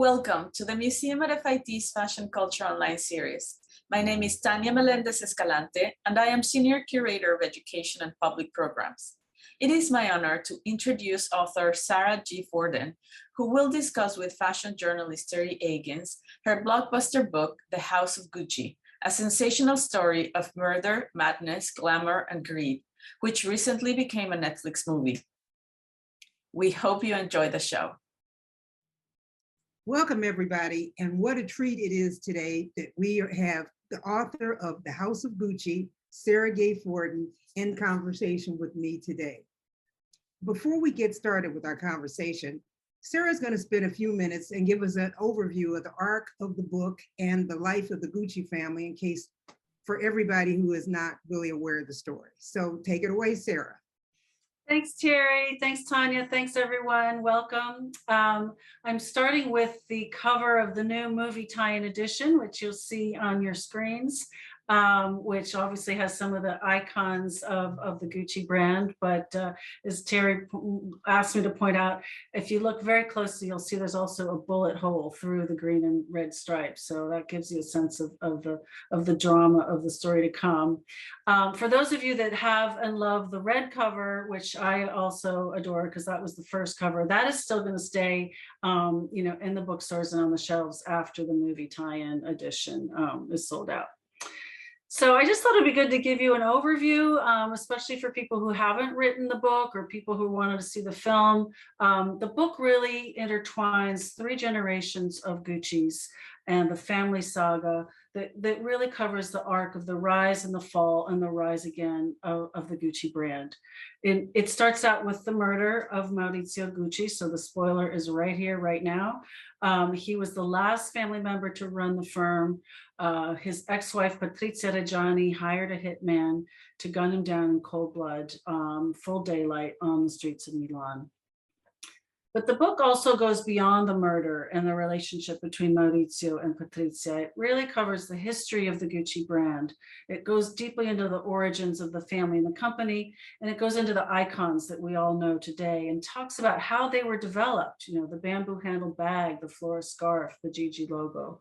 Welcome to the Museum at MFIT's Fashion Culture Online series. My name is Tania Melendez Escalante, and I am Senior Curator of Education and Public Programs. It is my honor to introduce author Sara G. Forden, who will discuss with fashion journalist Teri Agins her blockbuster book, The House of Gucci, a sensational story of murder, madness, glamour, and greed, which recently became a Netflix movie. We hope you enjoy the show. Welcome, everybody, and what a treat it is today that we have the author of The House of Gucci, Sara G. Forden, in conversation with me today. Before we get started with our conversation, Sara's going to spend a few minutes and give us an overview of the arc of the book and the life of the Gucci family, in case for everybody who is not really aware of the story. So take it away, Sara. Thanks, Teri. Thanks, Tanya. Thanks, everyone. Welcome. I'm starting with the cover of the new movie tie-in edition, which you'll see on your screens, which obviously has some of the icons of the Gucci brand. But as Teri asked me to point out, if you look very closely, you'll see there's also a bullet hole through the green and red stripes. So that gives you a sense of the drama of the story to come. For those of you that have and love the red cover, which I also adore because that was the first cover, that is still going to stay, in the bookstores and on the shelves after the movie tie-in edition is sold out. So I just thought it'd be good to give you an overview, especially for people who haven't written the book or people who wanted to see the film. The book really intertwines 3 generations of Gucci's and the family saga that really covers the arc of the rise and the fall and the rise again of the Gucci brand. It starts out with the murder of Maurizio Gucci. So the spoiler is right here, right now. He was the last family member to run the firm. His ex-wife, Patrizia Reggiani, hired a hitman to gun him down in cold blood, full daylight on the streets of Milan. But the book also goes beyond the murder and the relationship between Maurizio and Patrizia. It really covers the history of the Gucci brand. It goes deeply into the origins of the family and the company, and it goes into the icons that we all know today and talks about how they were developed, the bamboo handled bag, the floral scarf, the Gigi logo.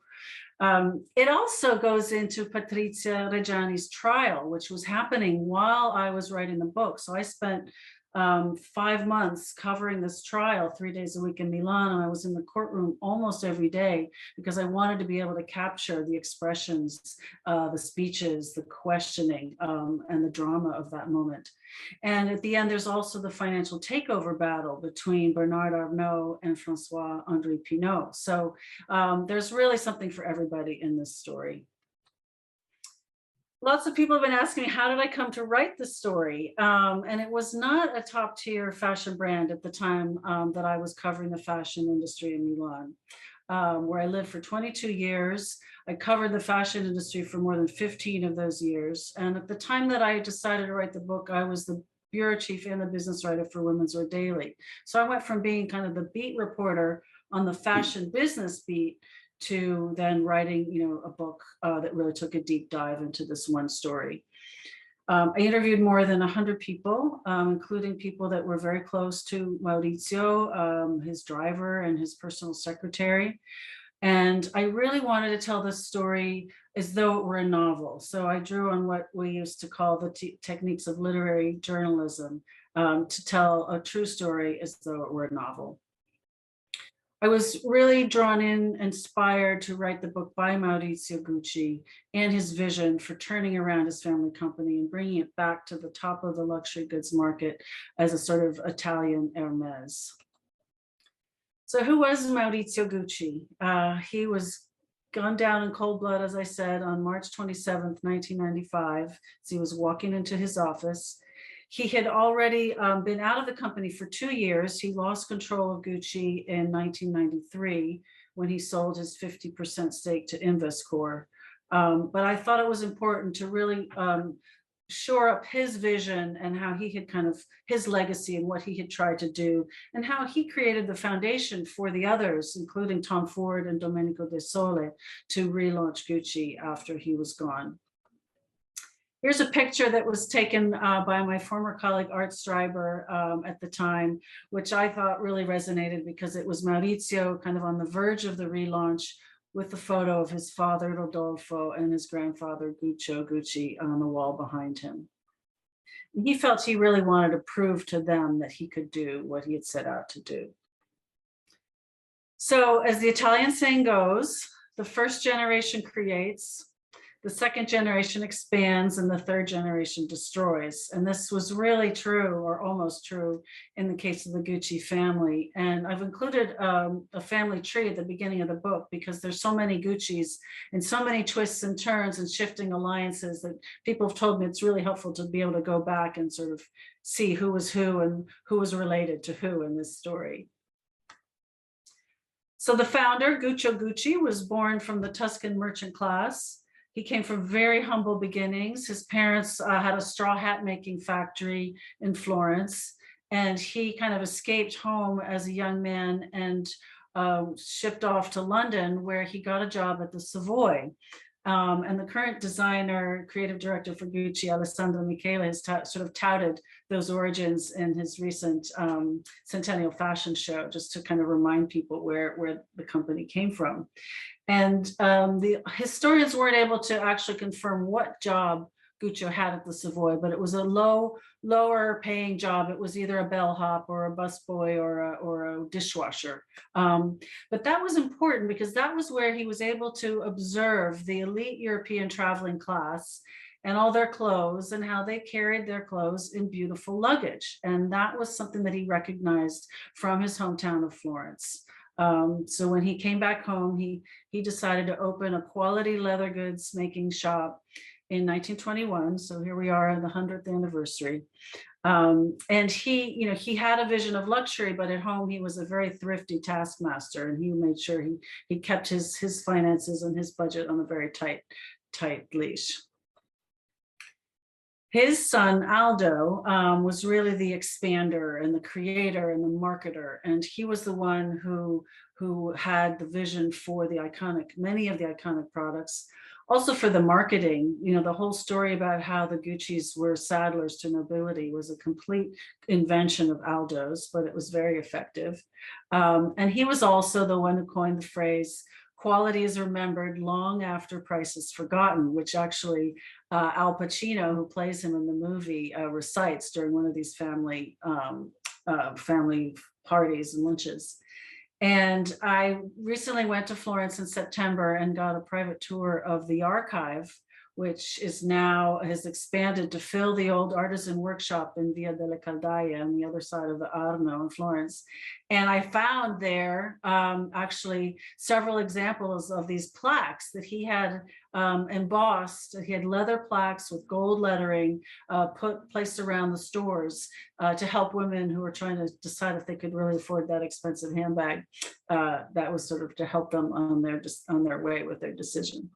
It also goes into Patrizia Reggiani's trial, which was happening while I was writing the book. So I spent 5 months covering this trial 3 days a week in Milan, and I was in the courtroom almost every day because I wanted to be able to capture the expressions, the speeches, the questioning, and the drama of that moment. And at the end, there's also the financial takeover battle between Bernard Arnault and François-Henri Pinault. So there's really something for everybody in this story. Lots of people have been asking me, how did I come to write the story? And it was not a top tier fashion brand at the time that I was covering the fashion industry in Milan, where I lived for 22 years. I covered the fashion industry for more than 15 of those years. And at the time that I decided to write the book, I was the bureau chief and the business writer for Women's Wear Daily. So I went from being kind of the beat reporter on the fashion business beat to then writing, a book that really took a deep dive into this one story. I interviewed more than 100 people, including people that were very close to Maurizio, his driver and his personal secretary. And I really wanted to tell this story as though it were a novel. So I drew on what we used to call the techniques of literary journalism to tell a true story as though it were a novel. I was really drawn in, inspired to write the book by Maurizio Gucci and his vision for turning around his family company and bringing it back to the top of the luxury goods market as a sort of Italian Hermes. So who was Maurizio Gucci? He was gunned down in cold blood, as I said, on March 27th, 1995, as he was walking into his office. He had already been out of the company for 2 years. He lost control of Gucci in 1993 when he sold his 50% stake to Investcorp. But I thought it was important to really shore up his vision and how he had his legacy and what he had tried to do and how he created the foundation for the others, including Tom Ford and Domenico De Sole, to relaunch Gucci after he was gone. Here's a picture that was taken by my former colleague Art Streiber at the time, which I thought really resonated because it was Maurizio kind of on the verge of the relaunch with the photo of his father Rodolfo and his grandfather Guccio Gucci on the wall behind him. And he felt he really wanted to prove to them that he could do what he had set out to do. So as the Italian saying goes, the first generation creates, the second generation expands, and the third generation destroys. And this was really true, or almost true, in the case of the Gucci family. And I've included a family tree at the beginning of the book because there's so many Guccis and so many twists and turns and shifting alliances that people have told me it's really helpful to be able to go back and sort of see who was who and who was related to who in this story. So the founder, Guccio Gucci, was born from the Tuscan merchant class. He came from very humble beginnings. His parents had a straw hat making factory in Florence, and he kind of escaped home as a young man and shipped off to London, where he got a job at the Savoy. And the current designer, creative director for Gucci, Alessandro Michele, has sort of touted those origins in his recent Centennial fashion show, just to kind of remind people where the company came from. And the historians weren't able to actually confirm what job Guccio had at the Savoy, but it was a lower paying job. It was either a bellhop or a busboy or a dishwasher. But that was important because that was where he was able to observe the elite European traveling class and all their clothes and how they carried their clothes in beautiful luggage. And that was something that he recognized from his hometown of Florence. So when he came back home, he decided to open a quality leather goods making shop in 1921. So here we are on the 100th anniversary. And he had a vision of luxury, but at home he was a very thrifty taskmaster, and he made sure he kept his finances and his budget on a very tight leash. His son, Aldo, was really the expander and the creator and the marketer. And he was the one who had the vision for many of the iconic products, also for the marketing. The whole story about how the Guccis were saddlers to nobility was a complete invention of Aldo's, but it was very effective. And he was also the one who coined the phrase, "Quality is remembered long after price is forgotten," which actually Al Pacino, who plays him in the movie, recites during one of these family parties and lunches. And I recently went to Florence in September and got a private tour of the archive, which has expanded to fill the old artisan workshop in Via delle Caldaie on the other side of the Arno in Florence. And I found there actually several examples of these plaques that he had embossed. He had leather plaques with gold lettering placed around the stores to help women who were trying to decide if they could really afford that expensive handbag. That was sort of to help them on their way with their decision.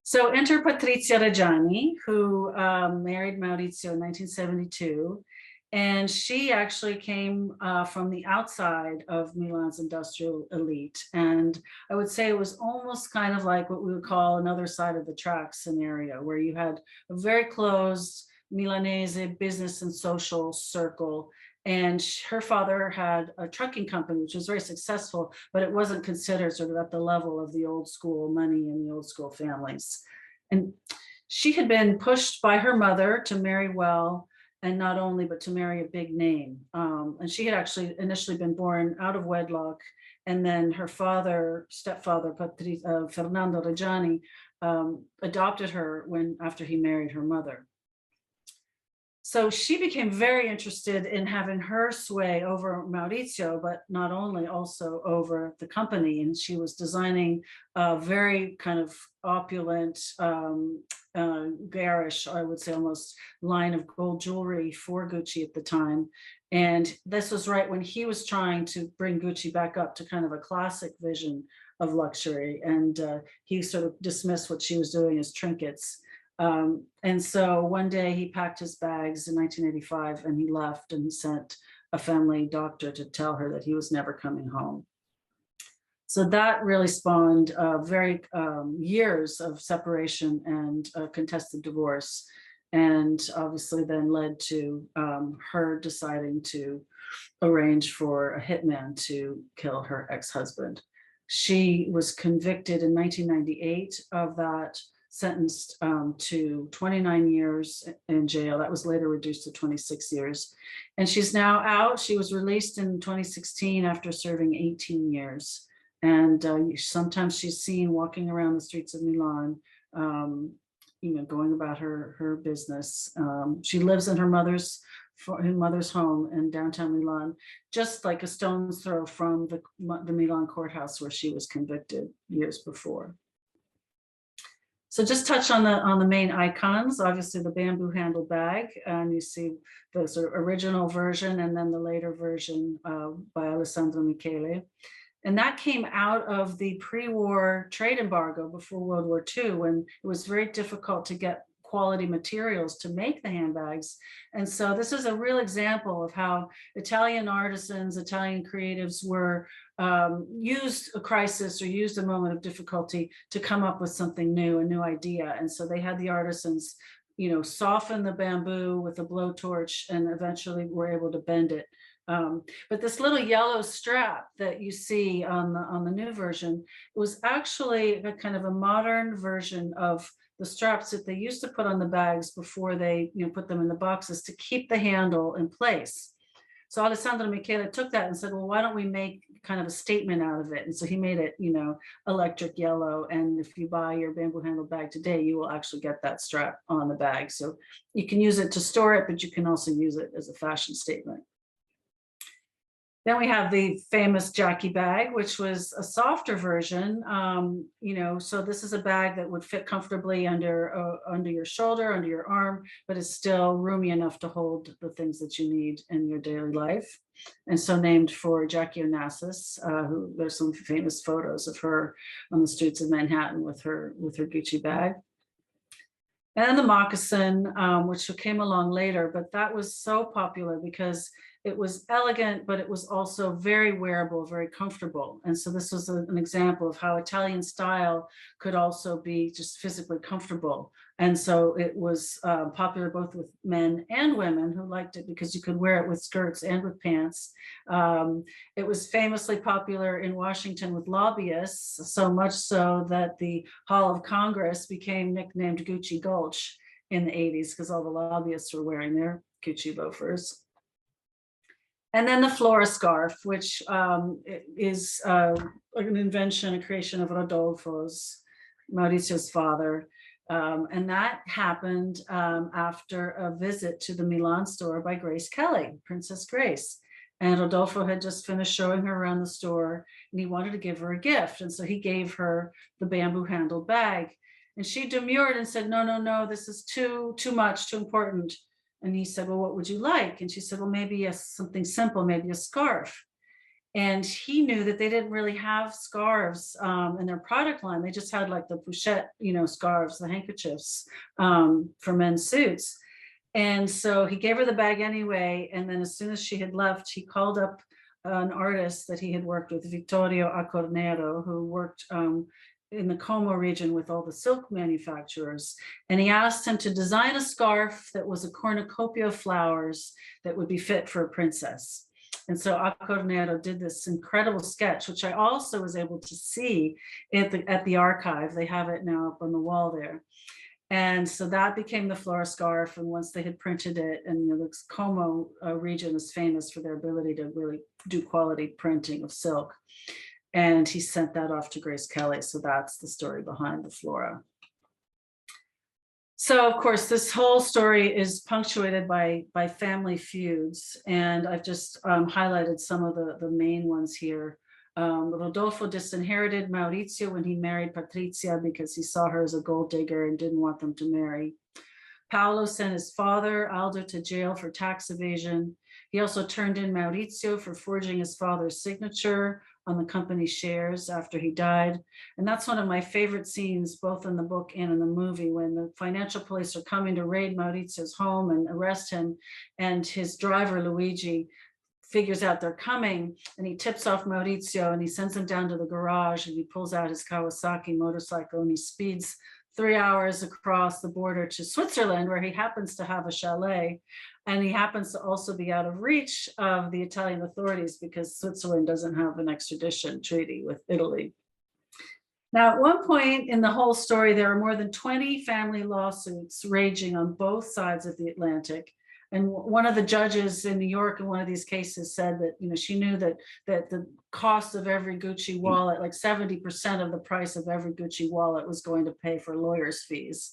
So enter Patrizia Reggiani, who married Maurizio in 1972. And she actually came from the outside of Milan's industrial elite. And I would say it was almost kind of like what we would call another side of the tracks scenario, where you had a very closed Milanese business and social circle. And her father had a trucking company, which was very successful, but it wasn't considered sort of at the level of the old school money and the old school families. And she had been pushed by her mother to marry well, and not only, but to marry a big name. And she had actually initially been born out of wedlock. And then her stepfather, Fernando Reggiani, adopted her after he married her mother. So she became very interested in having her sway over Maurizio, but not only, also over the company. And she was designing a very kind of opulent, garish, I would say almost, line of gold jewelry for Gucci at the time. And this was right when he was trying to bring Gucci back up to kind of a classic vision of luxury. And he sort of dismissed what she was doing as trinkets. And so one day he packed his bags in 1985 and he left, and he sent a family doctor to tell her that he was never coming home. So that really spawned very years of separation and contested divorce, and obviously then led to her deciding to arrange for a hitman to kill her ex-husband. She was convicted in 1998 of that, sentenced to 29 years in jail. That was later reduced to 26 years. And she's now out. She was released in 2016 after serving 18 years. And sometimes she's seen walking around the streets of Milan, going about her business. She lives in her mother's home in downtown Milan, just like a stone's throw from the Milan courthouse where she was convicted years before. So just touch on the main icons. Obviously the bamboo handle bag, and you see the sort of original version and then the later version by Alessandro Michele. And that came out of the pre-war trade embargo before World War II, when it was very difficult to get quality materials to make the handbags. And so this is a real example of how Italian artisans, Italian creatives were used a crisis or used a moment of difficulty to come up with something new, a new idea. And so they had the artisans, soften the bamboo with a blowtorch, and eventually were able to bend it. But this little yellow strap that you see on the new version was actually a kind of a modern version of the straps that they used to put on the bags before they put them in the boxes to keep the handle in place. So Alessandro Michele took that and said, well, why don't we make kind of a statement out of it? And so he made it, electric yellow. And if you buy your bamboo handle bag today, you will actually get that strap on the bag. So you can use it to store it, but you can also use it as a fashion statement. Then we have the famous Jackie bag, which was a softer version. So this is a bag that would fit comfortably under your shoulder, under your arm, but is still roomy enough to hold the things that you need in your daily life. And so named for Jackie Onassis, who there's some famous photos of her on the streets of Manhattan with her Gucci bag. And then the moccasin, which came along later, but that was so popular because it was elegant, but it was also very wearable, very comfortable. And so this was an example of how Italian style could also be just physically comfortable. And so it was popular both with men and women who liked it because you could wear it with skirts and with pants. It was famously popular in Washington with lobbyists, so much so that the Hall of Congress became nicknamed Gucci Gulch in the 80s because all the lobbyists were wearing their Gucci loafers. And then the Flora scarf, which is an invention, a creation of Rodolfo's, Maurizio's father. And that happened after a visit to the Milan store by Grace Kelly, Princess Grace. And Rodolfo had just finished showing her around the store, and he wanted to give her a gift. And so he gave her the bamboo handled bag. And she demurred and said, no, this is too much, too important. And he said, well, what would you like? And she said, well, maybe something simple, maybe a scarf. And he knew that they didn't really have scarves in their product line. They just had like the pochette, scarves, the handkerchiefs for men's suits. And so he gave her the bag anyway. And then as soon as she had left, he called up an artist that he had worked with, Vittorio Accornero, who worked in the Como region with all the silk manufacturers. And he asked him to design a scarf that was a cornucopia of flowers that would be fit for a princess. And so Accornero did this incredible sketch, which I also was able to see at the archive. They have it now up on the wall there. And so that became the Flora scarf. And once they had printed it, and the Como region is famous for their ability to really do quality printing of silk. And he sent that off to Grace Kelly. So that's the story behind the Flora. So of course, this whole story is punctuated by family feuds. And I've just highlighted some of the main ones here. Rodolfo disinherited Maurizio when he married Patrizia because he saw her as a gold digger and didn't want them to marry. Paolo sent his father, Aldo, to jail for tax evasion. He also turned in Maurizio for forging his father's signature on the company's shares after he died. And that's one of my favorite scenes, both in the book and in the movie, when the financial police are coming to raid Maurizio's home and arrest him, and his driver, Luigi, figures out they're coming, and he tips off Maurizio and he sends him down to the garage, and he pulls out his Kawasaki motorcycle and he speeds 3 hours across the border to Switzerland, where he happens to have a chalet. And he happens to also be out of reach of the Italian authorities because Switzerland doesn't have an extradition treaty with Italy. Now, at one point in the whole story, there are more than 20 family lawsuits raging on both sides of the Atlantic. And one of the judges in New York in one of these cases said that, you know, she knew that the cost of every Gucci wallet, like 70% of the price of every Gucci wallet, was going to pay for lawyers' fees.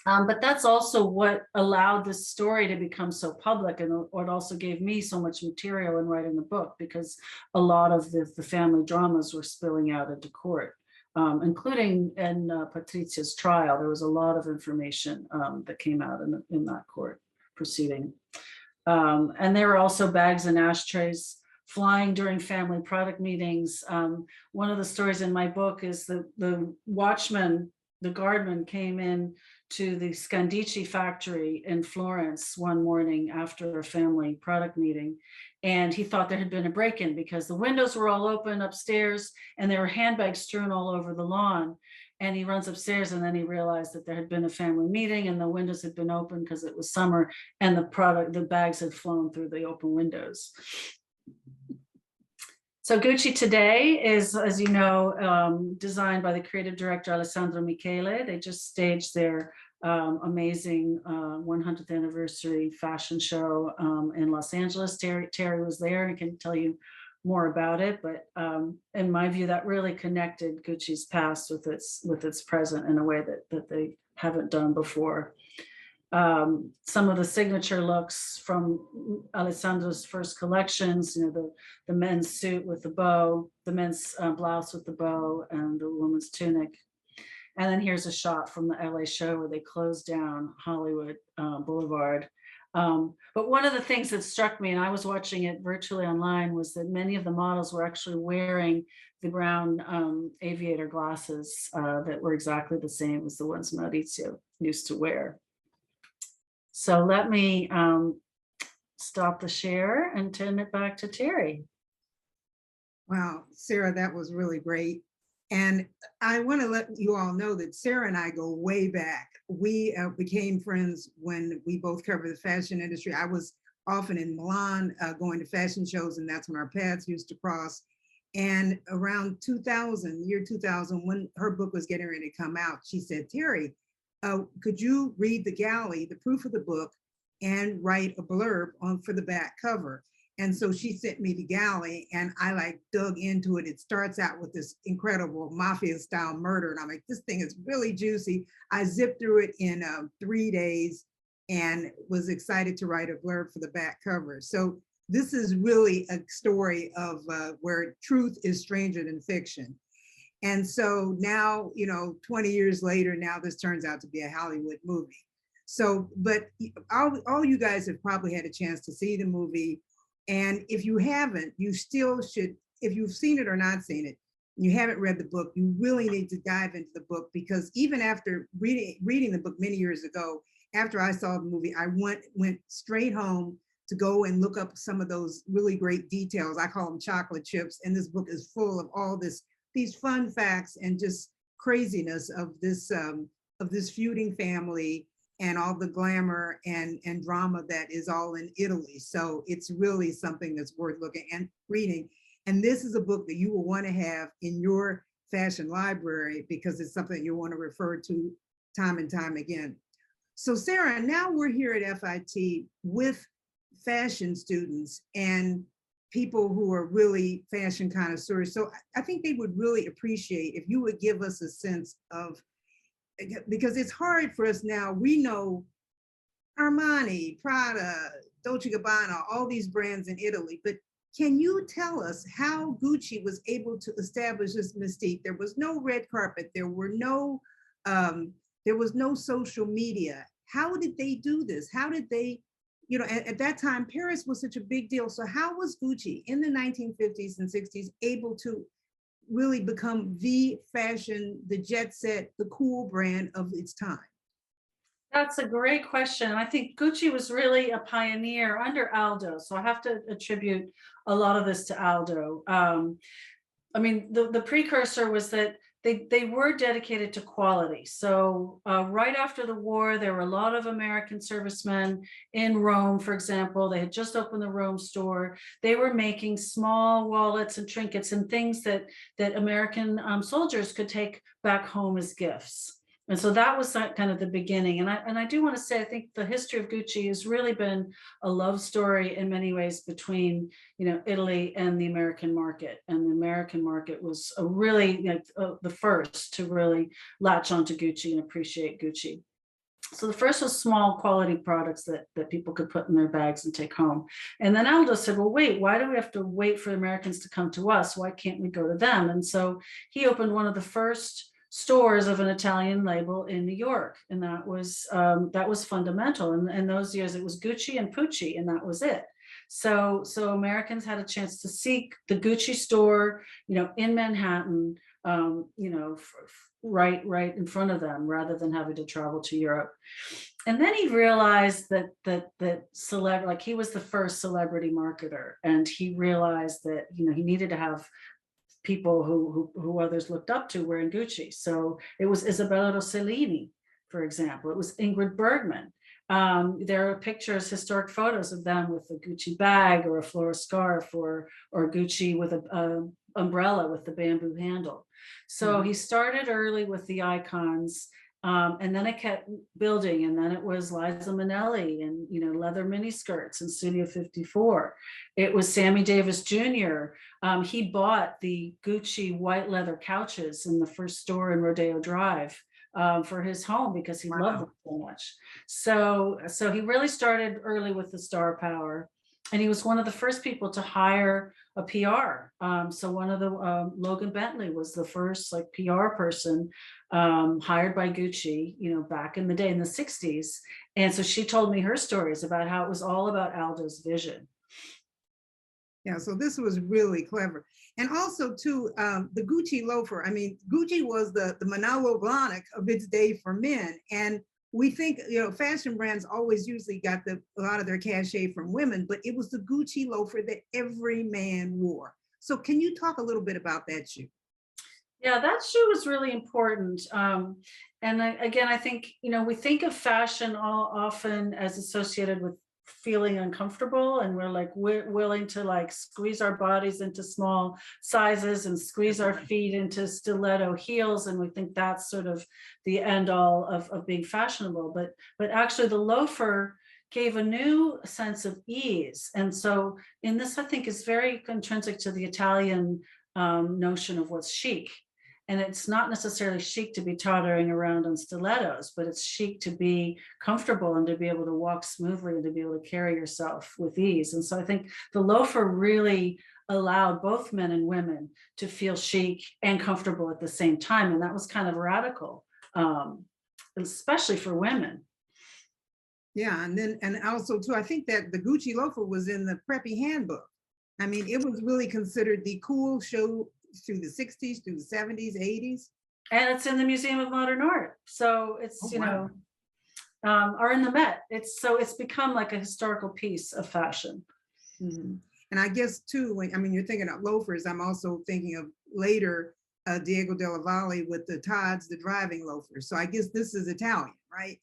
But that's also what allowed this story to become so public, and what also gave me so much material in writing the book, because a lot of the family dramas were spilling out into court, including in Patrizia's trial. There was a lot of information that came out in that court proceeding. And there were also bags and ashtrays flying during family product meetings. One of the stories in my book is the watchman, the guardman, came in to the Scandicci factory in Florence one morning after a family product meeting, and he thought there had been a break-in because the windows were all open upstairs and there were handbags strewn all over the lawn. And he runs upstairs, and then he realized that there had been a family meeting and the windows had been open because it was summer, and the bags had flown through the open windows. So Gucci today is, as you know, designed by the creative director Alessandro Michele. They just staged their amazing 100th anniversary fashion show in Los Angeles. Teri was there and can tell you more about it, but in my view, that really connected Gucci's past with its present in a way that they haven't done before. Some of the signature looks from Alessandro's first collections, you know, the men's suit with the bow, the men's blouse with the bow, and the woman's tunic. And then here's a shot from the LA show where they closed down Hollywood Boulevard. But one of the things that struck me, and I was watching it virtually online, was that many of the models were actually wearing the brown aviator glasses that were exactly the same as the ones Maurizio used to wear. So let me stop the share and turn it back to Teri. Wow, Sara, that was really great. And I want to let you all know that Sara and I go way back. We became friends when we both covered the fashion industry. I was often in Milan going to fashion shows, and that's when our paths used to cross. And around 2000, year 2000, when her book was getting ready to come out, she said, Teri, could you read the galley, the proof of the book, and write a blurb for the back cover? And so she sent me the galley, and I like dug into it. It starts out with this incredible mafia style murder. And I'm like, this thing is really juicy. I zipped through it in 3 days and was excited to write a blurb for the back cover. So this is really a story of where truth is stranger than fiction. And so now, you know, 20 years later, now this turns out to be a Hollywood movie. So, but all you guys have probably had a chance to see the movie. And if you haven't, you still should, if you've seen it or not seen it, and you haven't read the book, you really need to dive into the book, because even after reading the book many years ago, after I saw the movie, I went straight home to go and look up some of those really great details. I call them chocolate chips. And this book is full of all these fun facts and just craziness of this feuding family, and all the glamour and drama that is all in Italy. So it's really something that's worth looking and reading. And this is a book that you will want to have in your fashion library, because it's something you want to refer to time and time again. So Sara, now we're here at FIT with fashion students and people who are really fashion connoisseurs. So I think they would really appreciate if you would give us a sense of, because it's hard for us now. We know Armani, Prada, Dolce & Gabbana, all these brands in Italy, but can you tell us how Gucci was able to establish this mystique? There was no red carpet, there was no social media. How did they do this? How did they, you know, at that time, Paris was such a big deal. So how was Gucci in the 1950s and 60s able to really become the fashion, the jet set, the cool brand of its time? That's a great question. I think Gucci was really a pioneer under Aldo. So I have to attribute a lot of this to Aldo. I mean, the precursor was that they were dedicated to quality. So right after the war, there were a lot of American servicemen in Rome, for example. They had just opened the Rome store. They were making small wallets and trinkets and things that American soldiers could take back home as gifts. And so that was kind of the beginning. And I do want to say, I think the history of Gucci has really been a love story in many ways between, Italy and the American market. And the American market was a really the first to really latch onto Gucci and appreciate Gucci. So the first was small quality products that people could put in their bags and take home. And then Aldo said, well, wait, why do we have to wait for Americans to come to us? Why can't we go to them? And so he opened one of the first stores of an Italian label in New York. And that was fundamental. And in those years, it was Gucci and Pucci, and that was it. So Americans had a chance to see the Gucci store, in Manhattan, right in front of them, rather than having to travel to Europe. And then he realized that he was the first celebrity marketer, and he realized that he needed to have people who others looked up to wearing Gucci. So it was Isabella Rossellini, for example. It was Ingrid Bergman. There are pictures, historic photos of them with a Gucci bag or a floral scarf, or Gucci with a umbrella with the bamboo handle. So he started early with the icons, and then it kept building, and then it was Liza Minnelli and leather miniskirts in Studio 54. It was Sammy Davis Jr. He bought the Gucci white leather couches in the first store in Rodeo Drive for his home because he loved them so much. So he really started early with the star power. And he was one of the first people to hire a PR. So one of the Logan Bentley was the first PR person hired by Gucci, back in the day in the 60s. And so she told me her stories about how it was all about Aldo's vision. Yeah, so this was really clever. And also too, the Gucci loafer. I mean, Gucci was the Manolo Blahnik of its day for men. And we think, fashion brands always usually got a lot of their cachet from women, but it was the Gucci loafer that every man wore. So can you talk a little bit about that shoe? Yeah, that shoe was really important. And again, I think, we think of fashion often as associated with feeling uncomfortable, and we're willing to squeeze our bodies into small sizes and squeeze our feet into stiletto heels, and we think that's sort of the end all of being fashionable, but actually the loafer gave a new sense of ease. And so in this, I think, is very intrinsic to the Italian notion of what's chic. And it's not necessarily chic to be tottering around on stilettos, but it's chic to be comfortable and to be able to walk smoothly and to be able to carry yourself with ease. And so I think the loafer really allowed both men and women to feel chic and comfortable at the same time. And that was kind of radical, especially for women. Yeah, and also too, I think that the Gucci loafer was in the preppy handbook. I mean, it was really considered the cool shoe through the 60s, through the 70s, 80s. And it's in the Museum of Modern Art. So it's, or in the Met. It's become like a historical piece of fashion. Mm-hmm. And I guess too, when you're thinking of loafers, I'm also thinking of later Diego Della Valle with the Todds, the driving loafers. So I guess this is Italian, right?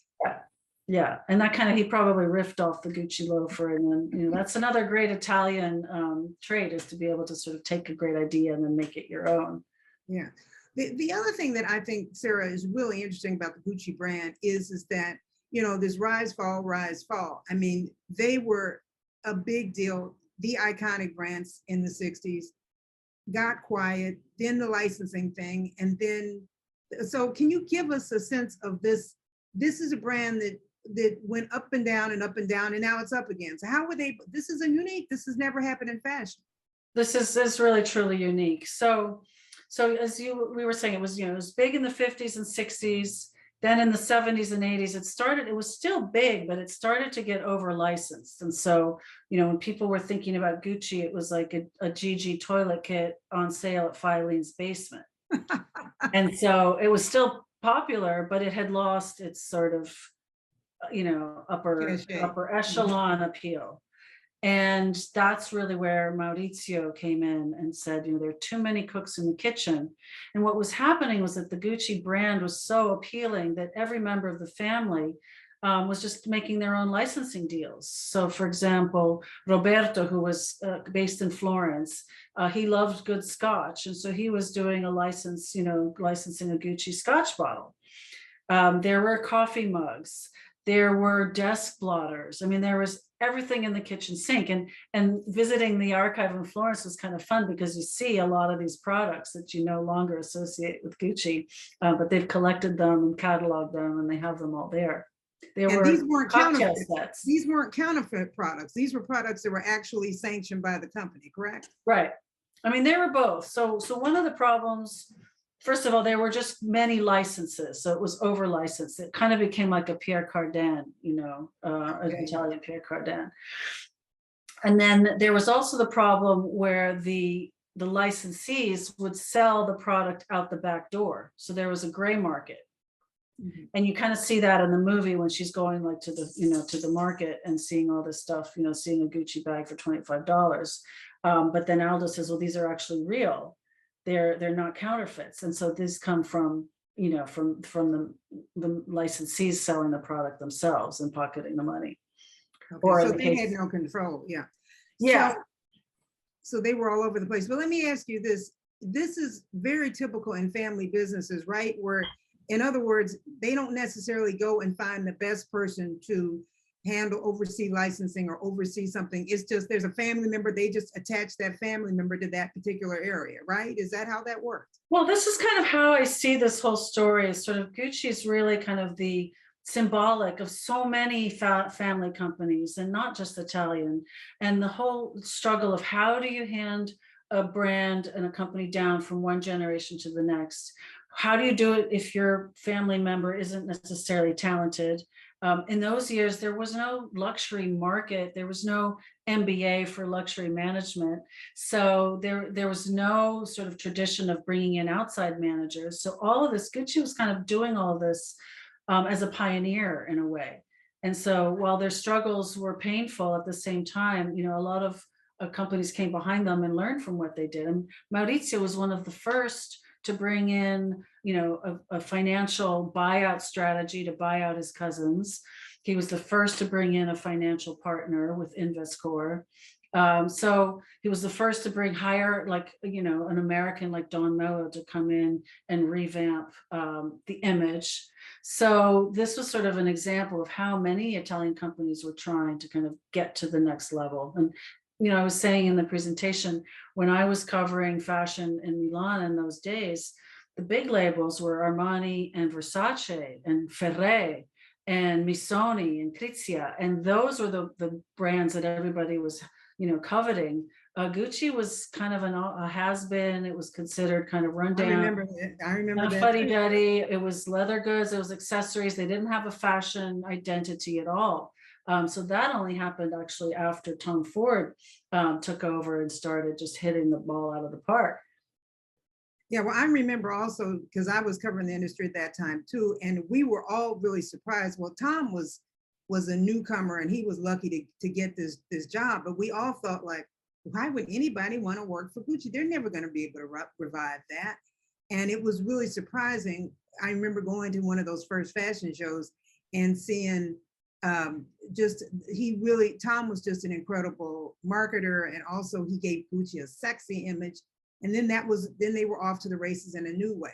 Yeah, and that he probably riffed off the Gucci loafer, and then that's another great Italian trait, is to be able to sort of take a great idea and then make it your own. Yeah, the other thing that I think, Sarah, is really interesting about the Gucci brand is that this rise fall. I mean, they were a big deal. The iconic brands in the 60s got quiet, then the licensing thing, and then so can you give us a sense of this? This is a brand that went up and down, and now it's up again. So how were they? This is unique. This has never happened in fashion. This is really truly unique. So as we were saying, it was it was big in the 50s and 60s. Then in the 70s and 80s, it was still big, but it started to get over licensed. And so when people were thinking about Gucci, it was like a GG toilet kit on sale at Filene's basement. And so it was still popular, but it had lost its sort of upper echelon appeal. And that's really where Maurizio came in and said, there are too many cooks in the kitchen. And what was happening was that the Gucci brand was so appealing that every member of the family was just making their own licensing deals. So for example, Roberto, who was based in Florence, he loved good scotch. And so he was doing a license, licensing a Gucci scotch bottle. There were coffee mugs. There were desk blotters. I mean, there was everything in the kitchen sink. And visiting the archive in Florence was kind of fun because you see a lot of these products that you no longer associate with Gucci, but they've collected them and cataloged them, and they have them all there. These weren't counterfeit sets. These weren't counterfeit products. These were products that were actually sanctioned by the company, correct? Right. I mean, they were both. So one of the problems, first of all, there were just many licenses, so it was over licensed. It kind of became like a Pierre Cardin, an Italian Pierre Cardin. And then there was also the problem where the licensees would sell the product out the back door. So there was a gray market. Mm-hmm. And you kind of see that in the movie when she's going like to the market and seeing all this stuff, seeing a Gucci bag for $25. But then Aldo says, well, these are actually real. They're not counterfeits. And so these come from the licensees selling the product themselves and pocketing the money. Okay, so they had no control. Yeah. Yeah. So they were all over the place. But let me ask you this. This is very typical in family businesses, right? Where, in other words, they don't necessarily go and find the best person to oversee licensing or oversee something. It's just there's a family member, they just attach that family member to that particular area, right? Is that how that works? Well, this is kind of how I see this whole story. Is sort of Gucci is really kind of the symbolic of so many family companies, and not just Italian, and the whole struggle of how do you hand a brand and a company down from one generation to the next? How do you do it if your family member isn't necessarily talented? In those years, there was no luxury market. There was no MBA for luxury management. So there was no sort of tradition of bringing in outside managers. So all of this, Gucci was kind of doing all of this as a pioneer in a way. And so while their struggles were painful at the same time, a lot of companies came behind them and learned from what they did. And Maurizio was one of the first to bring in, a financial buyout strategy to buy out his cousins. He was the first to bring in a financial partner with Investcorp. So he was the first to hire an American like Don Mello to come in and revamp the image. So this was sort of an example of how many Italian companies were trying to kind of get to the next level. And I was saying in the presentation, when I was covering fashion in Milan in those days, the big labels were Armani and Versace and Ferré and Missoni and Krizia. And those were the brands that everybody was, coveting. Gucci was kind of a has-been. It was considered kind of rundown. I remember that. Fuddy-duddy. It was leather goods. It was accessories. They didn't have a fashion identity at all. So that only happened actually after Tom Ford took over and started just hitting the ball out of the park. Yeah, well, I remember also, because I was covering the industry at that time too, and we were all really surprised. Well, Tom was a newcomer and he was lucky to get this job, but we all thought like, why would anybody want to work for Gucci? They're never going to be able to revive that. And it was really surprising. I remember going to one of those first fashion shows and seeing Tom was just an incredible marketer, and also he gave Gucci a sexy image. And then they were off to the races in a new way.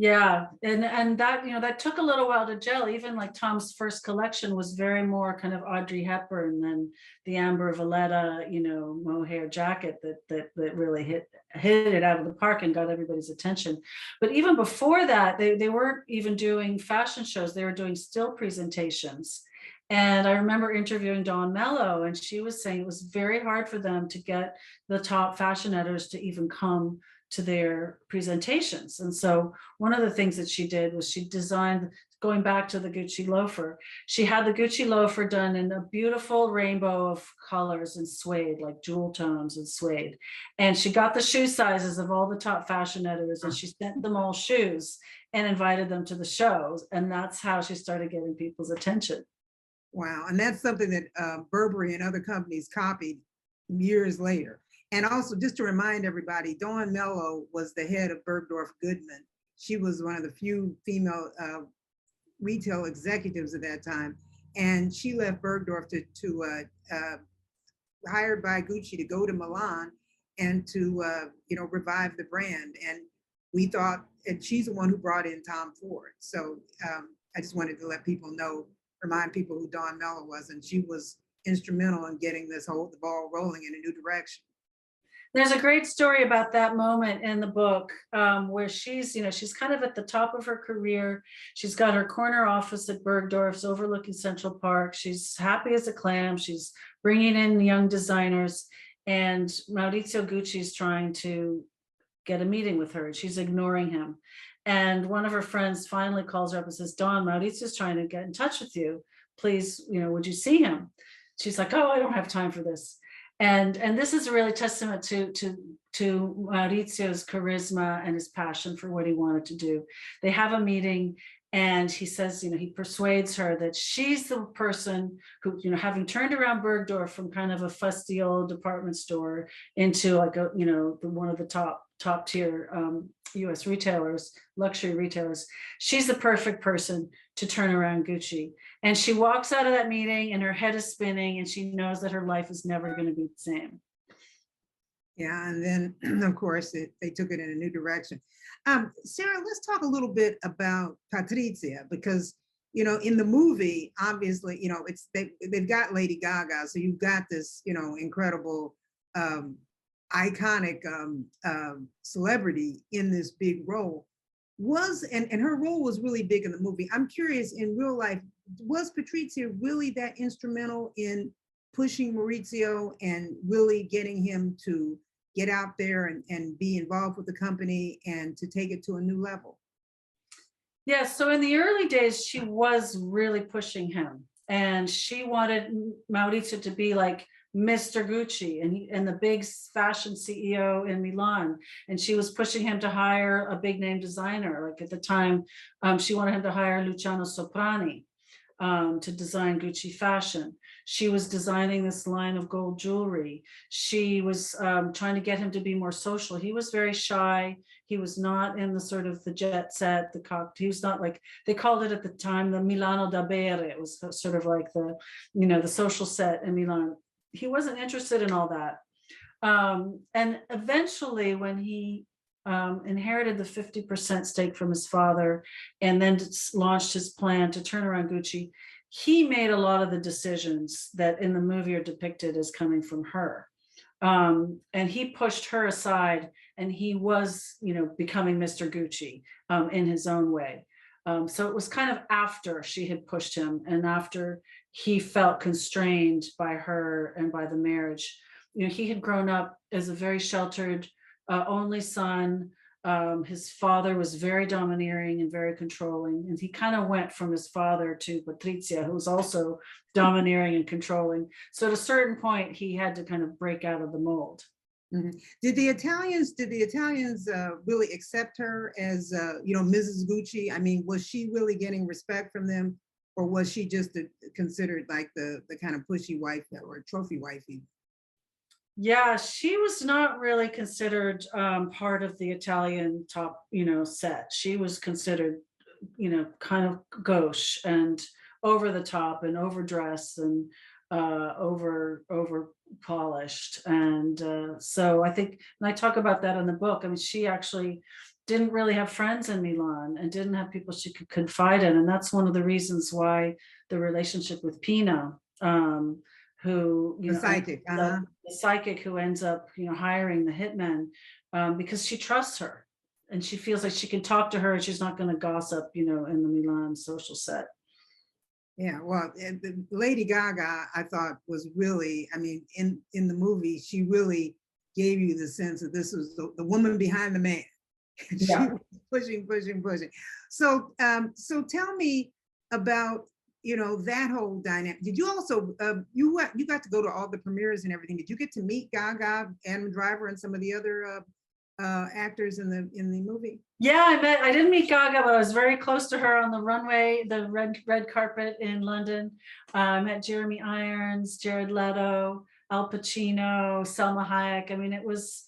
Yeah, and that that took a little while to gel. Even like Tom's first collection was very more kind of Audrey Hepburn than the Amber Valletta, mohair jacket that really hit it out of the park and got everybody's attention. But even before that, they weren't even doing fashion shows. They were doing still presentations. And I remember interviewing Dawn Mello, and she was saying it was very hard for them to get the top fashion editors to even come to their presentations. And so one of the things that she did was she designed, going back to the Gucci loafer, she had the Gucci loafer done in a beautiful rainbow of colors and suede, like jewel tones and suede. And she got the shoe sizes of all the top fashion editors, and she sent them all shoes and invited them to the shows. And that's how she started getting people's attention. Wow. And that's something that Burberry and other companies copied years later. And also, just to remind everybody, Dawn Mello was the head of Bergdorf Goodman. She was one of the few female retail executives at that time. And she left Bergdorf hired by Gucci to go to Milan and to revive the brand. And we thought, and she's the one who brought in Tom Ford. So I just wanted to let people know, remind people who Dawn Mello was, and she was instrumental in getting the ball rolling in a new direction. There's a great story about that moment in the book where she's kind of at the top of her career. She's got her corner office at Bergdorf's overlooking Central Park. She's happy as a clam. She's bringing in young designers, and Maurizio Gucci is trying to get a meeting with her. She's ignoring him. And one of her friends finally calls her up and says, Dawn, Maurizio's trying to get in touch with you. Please, would you see him? She's like, oh, I don't have time for this. And this is really testament to Maurizio's charisma and his passion for what he wanted to do. They have a meeting, and he says, he persuades her that she's the person who, having turned around Bergdorf from kind of a fusty old department store into like one of the top tier US retailers, luxury retailers, she's the perfect person to turn around Gucci. And she walks out of that meeting and her head is spinning, and she knows that her life is never going to be the same. Yeah, and then of course they took it in a new direction. Sarah, let's talk a little bit about Patrizia, because in the movie, obviously, they've got Lady Gaga, so you've got this incredible iconic celebrity in this big role. And her role was really big in the movie. I'm curious, in real life, was Patrizia really that instrumental in pushing Maurizio and really getting him to get out there and be involved with the company and to take it to a new level? Yeah, so in the early days, she was really pushing him, and she wanted Maurizio to be like Mr. Gucci and the big fashion CEO in Milan. And she was pushing him to hire a big name designer. Like at the time, she wanted him to hire Luciano Soprani to design Gucci fashion. She was designing this line of gold jewelry. She was trying to get him to be more social. He was very shy. He was not in the sort of the jet set, he was not like, they called it at the time, the Milano da bere. It was sort of like the social set in Milan. He wasn't interested in all that. And eventually when he inherited the 50% stake from his father and then launched his plan to turn around Gucci, he made a lot of the decisions that in the movie are depicted as coming from her. And he pushed her aside, and he was, becoming Mr. Gucci in his own way. So it was kind of after she had pushed him and after he felt constrained by her and by the marriage. He had grown up as a very sheltered only son. His father was very domineering and very controlling, and he kind of went from his father to Patrizia, who was also domineering and controlling. So at a certain point, he had to kind of break out of the mold. Mm-hmm. Did the Italians really accept her as Mrs. Gucci? I mean, was she really getting respect from them, or was she just considered like the kind of pushy wife or trophy wifey? Yeah, she was not really considered part of the Italian top, set. She was considered, kind of gauche and over the top and overdressed and over polished. And so I think, and I talk about that in the book, I mean, she actually didn't really have friends in Milan and didn't have people she could confide in. And that's one of the reasons why the relationship with Pina, who the psychic, the psychic who ends up hiring the hitman, because she trusts her and she feels like she can talk to her and she's not going to gossip in the Milan social set. Yeah, well, Lady Gaga, I thought was really, I mean, in the movie, she really gave you the sense that this was the woman behind the man. She was pushing. So, so tell me about, you know, that whole dynamic. Did you also, you got to go to all the premieres and everything. Did you get to meet Gaga, Adam Driver, and some of the other actors in the movie? Yeah, I didn't meet Gaga, but I was very close to her on the runway, the red carpet in London. I met Jeremy Irons, Jared Leto, Al Pacino, Selma Hayek. I mean, it was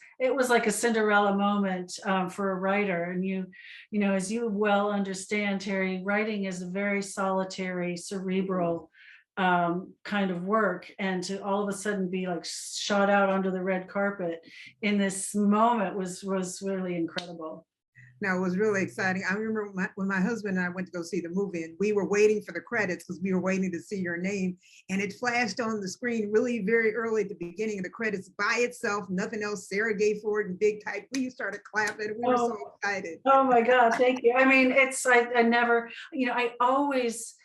like a Cinderella moment for a writer. And you know, as you well understand, Teri, writing is a very solitary, cerebral kind of work, and to all of a sudden be like shot out onto the red carpet in this moment was really incredible. Now, it was really exciting. I remember when my husband and I went to go see the movie, and we were waiting for the credits because we were waiting to see your name, and it flashed on the screen really very early at the beginning of the credits by itself, nothing else. Sara G in big type. We started clapping. We were so excited. Oh my God, thank you. I mean, I never, you know, I always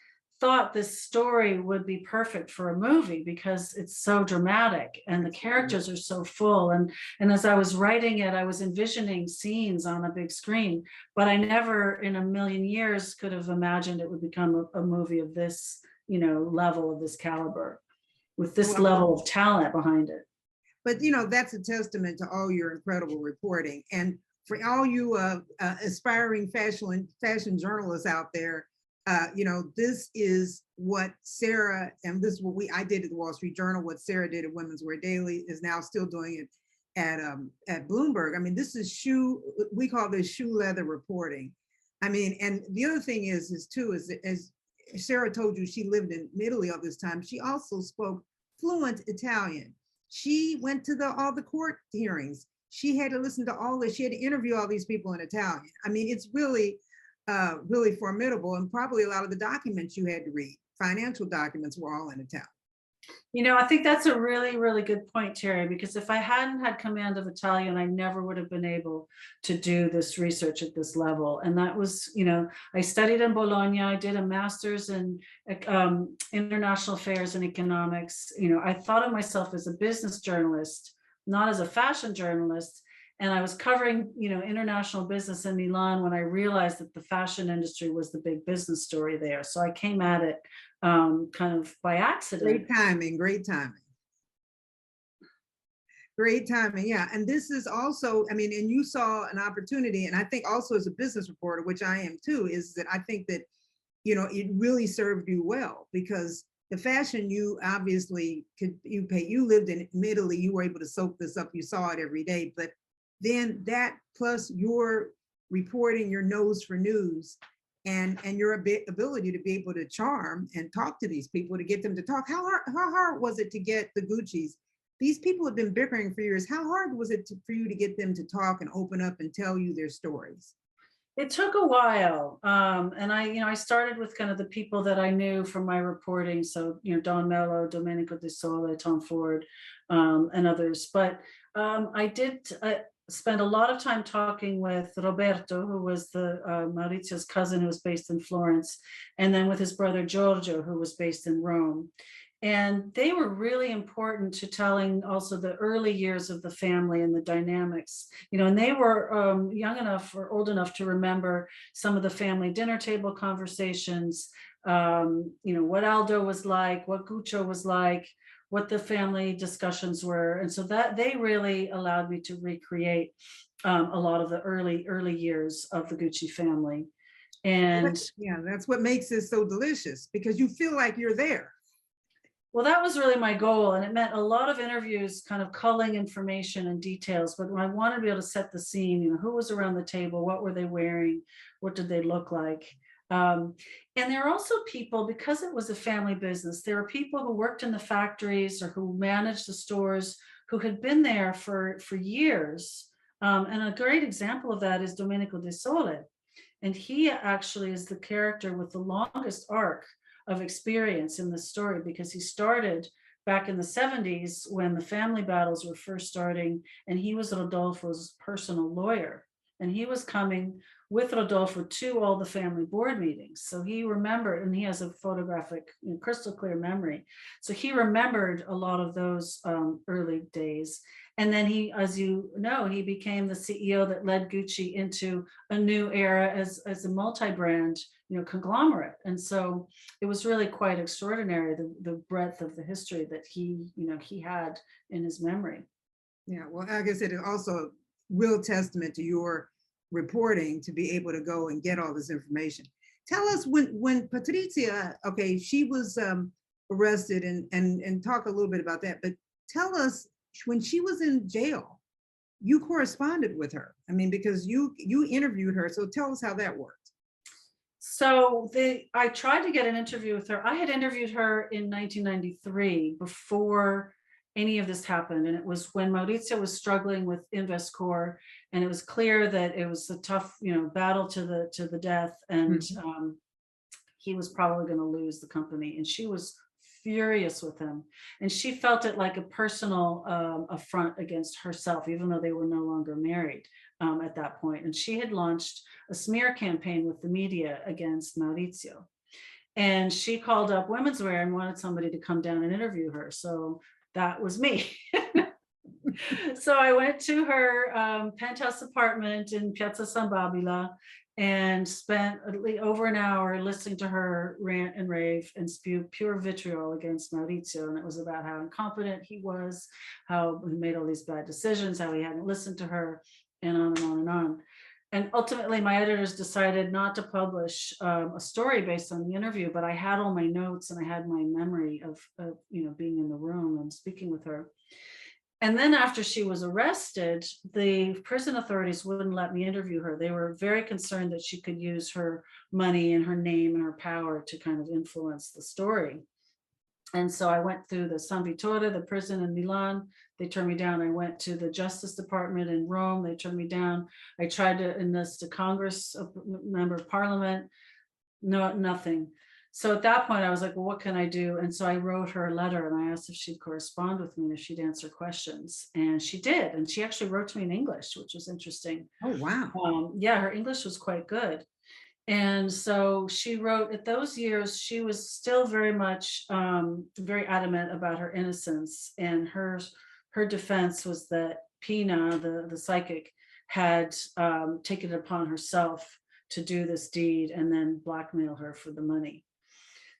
thought this story would be perfect for a movie because it's so dramatic and the characters are so full. And as I was writing it, I was envisioning scenes on a big screen, but I never in a million years could have imagined it would become a movie of this, you know, level, of this caliber, with this level of talent behind it. But, you know, that's a testament to all your incredible reporting. And for all you aspiring fashion journalists out there, you know, this is what Sara, and this is what I did at the Wall Street Journal, what Sara did at Women's Wear Daily, is now still doing it at Bloomberg. I mean, this is we call this shoe leather reporting. I mean, and the other thing is that as Sara told you, she lived in Italy all this time. She also spoke fluent Italian. She went to all the court hearings. She had to listen to all this. She had to interview all these people in Italian. I mean, it's really formidable, and probably a lot of the documents you had to read, financial documents, were all in Italian. You know, I think that's a really, really good point, Teri, because if I hadn't had command of Italian, I never would have been able to do this research at this level. And that was, you know, I studied in Bologna. I did a master's in international affairs and economics. You know, I thought of myself as a business journalist, not as a fashion journalist. And I was covering, you know, international business in Milan when I realized that the fashion industry was the big business story there. So I came at it kind of by accident. Great timing, great timing. Great timing, yeah. And this is also, I mean, and you saw an opportunity, and I think also as a business reporter, which I am too, is that I think that, you know, it really served you well, because the fashion, you obviously you lived in Italy, you were able to soak this up, you saw it every day, but then that plus your reporting, your nose for news, and your ability to be able to charm and talk to these people, to get them to talk. How hard was it to get the Guccis? These people have been bickering for years. How hard was it for you to get them to talk and open up and tell you their stories? It took a while. And I started with kind of the people that I knew from my reporting. So, you know, Don Mello, Domenico De Sole, Tom Ford, and others. But I did spend a lot of time talking with Roberto, who was the Maurizio's cousin, who was based in Florence, and then with his brother Giorgio, who was based in Rome. And they were really important to telling also the early years of the family and the dynamics, you know, and they were young enough or old enough to remember some of the family dinner table conversations, you know, what Aldo was like, what Guccio was like, what the family discussions were. And so that they really allowed me to recreate a lot of the early years of the Gucci family. And yeah, that's what makes it so delicious, because you feel like you're there. Well, that was really my goal. And it meant a lot of interviews, kind of culling information and details. But when I wanted to be able to set the scene, you know, who was around the table, what were they wearing, what did they look like? And there are also people, because it was a family business, there were people who worked in the factories or who managed the stores who had been there for years. And a great example of that is Domenico De Sole. And he actually is the character with the longest arc of experience in the story, because he started back in the 70s when the family battles were first starting, and he was Rodolfo's personal lawyer. And he was coming with Rodolfo to all the family board meetings. So he remembered, and he has a photographic, crystal clear memory. So he remembered a lot of those early days. And then he, as you know, he became the CEO that led Gucci into a new era as a multi-brand, conglomerate. And so it was really quite extraordinary, the breadth of the history that he had in his memory. Yeah, well, I guess it is also a real testament to your reporting to be able to go and get all this information. Tell us when Patrizia, okay, she was arrested and talk a little bit about that, but tell us when she was in jail, you corresponded with her. I mean, because you interviewed her. So tell us how that worked. So I tried to get an interview with her. I had interviewed her in 1993 before any of this happened. And it was when Maurizio was struggling with Investcorp, and it was clear that it was a tough, battle to the death. And he was probably going to lose the company. And she was furious with him. And she felt it like a personal affront against herself, even though they were no longer married at that point. And she had launched a smear campaign with the media against Maurizio. And she called up Women's Wear and wanted somebody to come down and interview her. So that was me. So I went to her penthouse apartment in Piazza San Babila and spent over an hour listening to her rant and rave and spew pure vitriol against Maurizio. And it was about how incompetent he was, how he made all these bad decisions, how he hadn't listened to her, and on and on and on. And ultimately, my editors decided not to publish a story based on the interview, but I had all my notes and I had my memory of being in the room and speaking with her. And then after she was arrested, the prison authorities wouldn't let me interview her. They were very concerned that she could use her money and her name and her power to kind of influence the story. And so I went through the San Vittore, the prison in Milan. They turned me down. I went to the Justice Department in Rome. They turned me down. I tried to enlist a Congress member of Parliament. No, nothing. So at that point, I was like, well, what can I do? And so I wrote her a letter and I asked if she'd correspond with me and if she'd answer questions. And she did. And she actually wrote to me in English, which was interesting. Oh, wow. Yeah, her English was quite good. And so she wrote, at those years, she was still very much very adamant about her innocence. And her defense was that Pina, the psychic, had taken it upon herself to do this deed and then blackmail her for the money.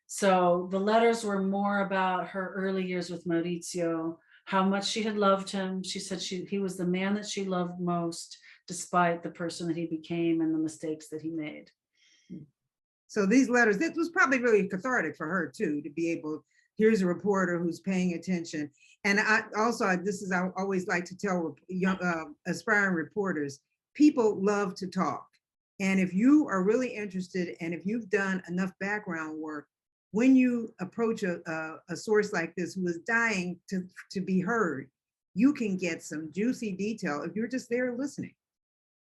So the letters were more about her early years with Maurizio, how much she had loved him. She said he was the man that she loved most, despite the person that he became and the mistakes that he made. So these letters, this was probably really cathartic for her too, to be able, here's a reporter who's paying attention. And I always like to tell young aspiring reporters, people love to talk. And if you are really interested and if you've done enough background work, when you approach a source like this who is dying to be heard, you can get some juicy detail if you're just there listening.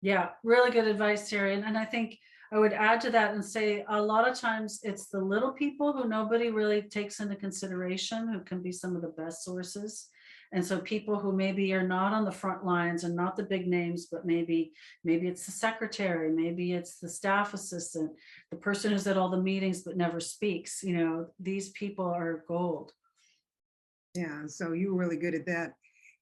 Yeah, really good advice, Teri. And I think I would add to that and say a lot of times it's the little people who nobody really takes into consideration who can be some of the best sources. And so people who maybe are not on the front lines and not the big names, but maybe it's the secretary, maybe it's the staff assistant, the person who's at all the meetings but never speaks, these people are gold. Yeah, so you were really good at that.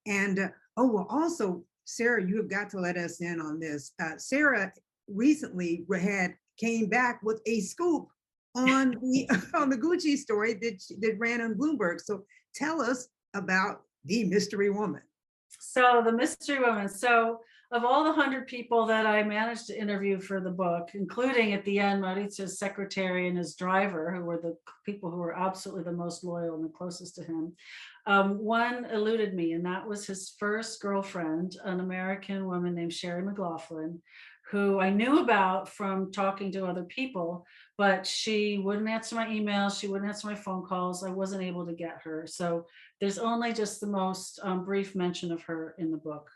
And also, Sara, you have got to let us in on this. Sara recently came back with a scoop on the Gucci story that ran on Bloomberg. So tell us about the mystery woman. So the mystery woman. So of all the 100 people that I managed to interview for the book, including at the end, Maurizio's secretary and his driver, who were the people who were absolutely the most loyal and the closest to him, one eluded me, and that was his first girlfriend, an American woman named Sherry McLaughlin, who I knew about from talking to other people, but she wouldn't answer my emails. She wouldn't answer my phone calls. I wasn't able to get her. So there's only just the most brief mention of her in the book.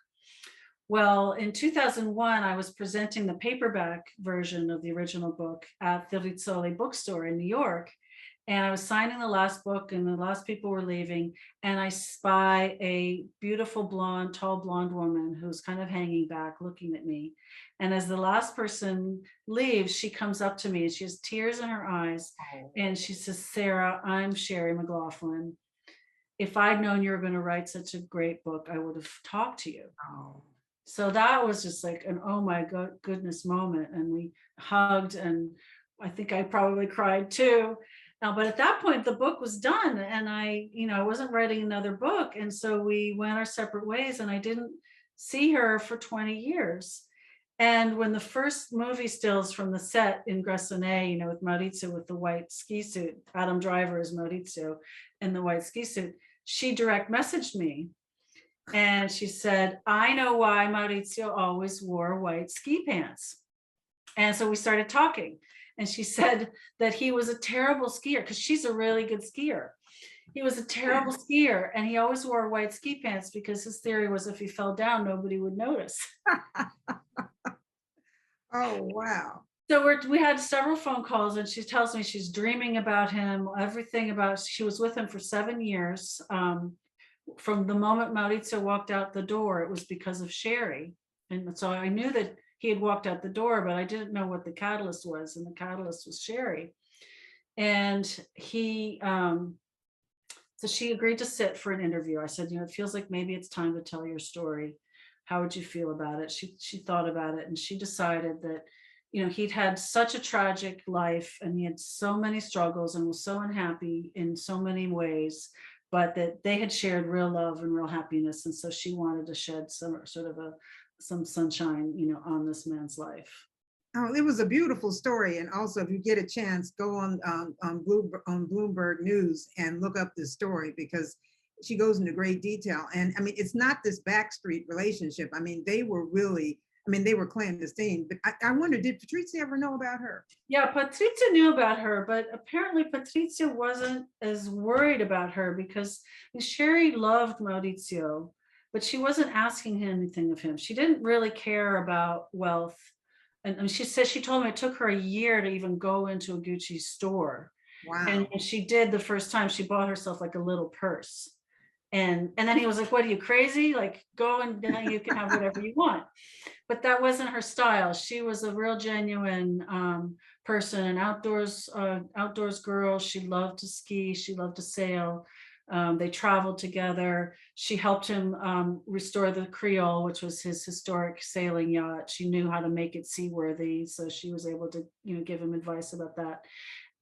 Well, in 2001, I was presenting the paperback version of the original book at the Rizzoli bookstore in New York. And I was signing the last book and the last people were leaving. And I spy a beautiful blonde, tall blonde woman who's kind of hanging back looking at me. And as the last person leaves, she comes up to me and she has tears in her eyes. And she says, Sara, I'm Sherry McLaughlin. If I'd known you were going to write such a great book, I would have talked to you. Oh. So that was just like an, oh my goodness moment. And we hugged, and I think I probably cried too. But at that point, the book was done, and I wasn't writing another book. And so we went our separate ways, and I didn't see her for 20 years. And when the first movie stills from the set in Gressoney, with Maurizio with the white ski suit, Adam Driver is Maurizio in the white ski suit, she direct messaged me. And she said, I know why Maurizio always wore white ski pants. And so we started talking. And she said that he was a terrible skier, because she's a really good skier. He was a terrible skier, and he always wore white ski pants because his theory was if he fell down, nobody would notice. Oh, wow. So we had several phone calls, and she tells me she's dreaming about him, everything about, she was with him for 7 years. From the moment Maurizio walked out the door, it was because of Sherry. And so I knew that he had walked out the door, but I didn't know what the catalyst was. And the catalyst was Sherry. And so she agreed to sit for an interview. I said, it feels like maybe it's time to tell your story. How would you feel about it? She thought about it, and she decided that, he'd had such a tragic life, and he had so many struggles and was so unhappy in so many ways, but that they had shared real love and real happiness. And so she wanted to shed some sort of some sunshine, on this man's life. Oh, it was a beautiful story. And also, if you get a chance, go on Bloomberg News and look up this story, because she goes into great detail. And I mean, it's not this backstreet relationship. I mean, they were clandestine, but I wonder, did Patrizia ever know about her? Yeah, Patrizia knew about her, but apparently Patrizia wasn't as worried about her, because Sherry loved Maurizio, but she wasn't asking anything of him. She didn't really care about wealth. And she told me it took her a year to even go into a Gucci store. Wow. And when she did the first time, she bought herself like a little purse. And then he was like, what, are you crazy? Like, go and you can have whatever you want. But that wasn't her style. She was a real genuine person, an outdoors girl. She loved to ski. She loved to sail. They traveled together. She helped him restore the Creole, which was his historic sailing yacht. She knew how to make it seaworthy, so she was able to, give him advice about that.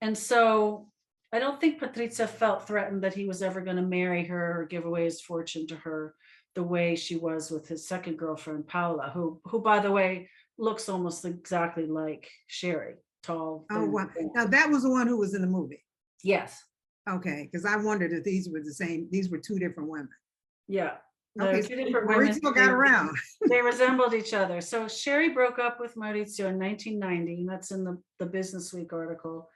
And so I don't think Patrizia felt threatened that he was ever going to marry her or give away his fortune to her the way she was with his second girlfriend, Paola, who by the way, looks almost exactly like Sherry, tall. Oh, wow. Now that was the one who was in the movie. Yes. Okay, because I wondered if these were the same. These were two different women. Yeah. Okay, so Maurizio got around. They resembled each other. So Sherry broke up with Maurizio in 1990, and that's in the Business Week article.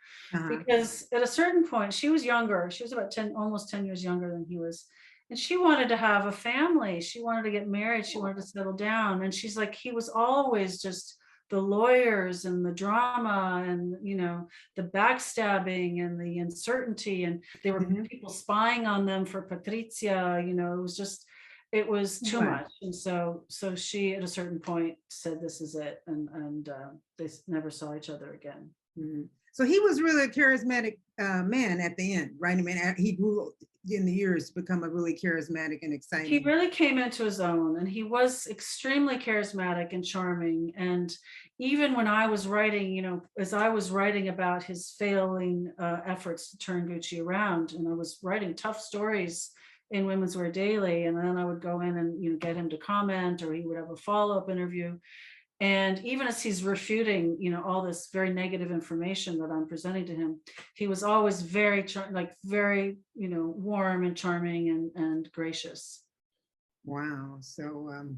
Because at a certain point, she was younger. She was about almost 10 years younger than he was. And she wanted to have a family. She wanted to get married. She wanted to settle down. And she's like, he was always just the lawyers and the drama and, the backstabbing and the uncertainty. And there were people spying on them for Patrizia. It was too much. And so she, at a certain point, said, this is it. And they never saw each other again. So he was really a charismatic man at the end, right? I mean, he grew in the years to become a really charismatic and exciting. He really came into his own, and he was extremely charismatic and charming. And even when I was writing, as I was writing about his failing efforts to turn Gucci around, and I was writing tough stories in Women's Wear Daily, and then I would go in and get him to comment, or he would have a follow-up interview. And even as he's refuting, all this very negative information that I'm presenting to him, he was always very, very, warm and charming and gracious. Wow. So,